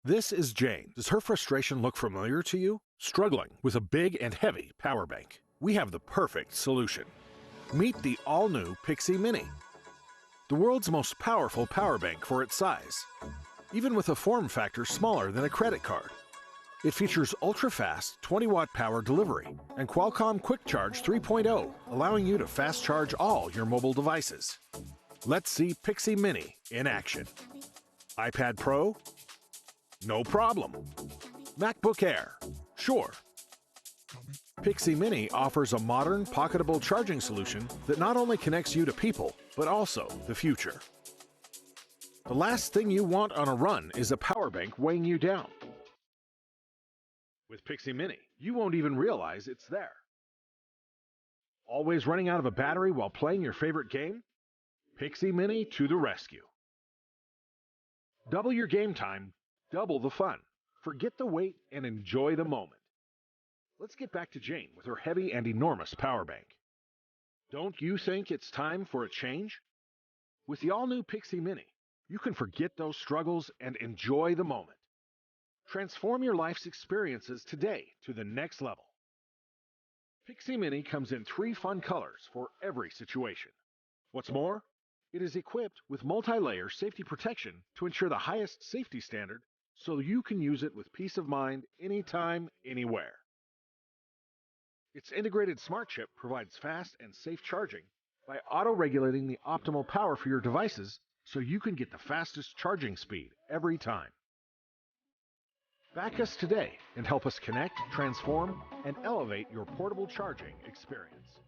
This is Jane. Does her frustration look familiar to you? Struggling with a big and heavy power bank. We have the perfect solution. Meet the all-new Pixy Mini, the world's most powerful power bank for its size, even with a form factor smaller than a credit card. It features ultra-fast 20-watt power delivery and Qualcomm Quick Charge 3.0, allowing you to fast charge all your mobile devices. Let's see Pixy Mini in action. iPad Pro? No problem. MacBook Air? Sure. Pixy Mini offers a modern, pocketable charging solution that not only connects you to people, but also the future. The last thing you want on a run is a power bank weighing you down. With Pixy Mini, you won't even realize it's there. Always running out of a battery while playing your favorite game? Pixy Mini to the rescue. Double your game time, double the fun. Forget the wait and enjoy the moment. Let's get back to Jane with her heavy and enormous power bank. Don't you think it's time for a change? With the all-new Pixy Mini, you can forget those struggles and enjoy the moment. Transform your life's experiences today to the next level. Pixy Mini comes in 3 fun colors for every situation. What's more, it is equipped with multi-layer safety protection to ensure the highest safety standard so you can use it with peace of mind anytime, anywhere. Its integrated smart chip provides fast and safe charging by auto-regulating the optimal power for your devices so you can get the fastest charging speed every time. Back us today and help us connect, transform, and elevate your portable charging experience.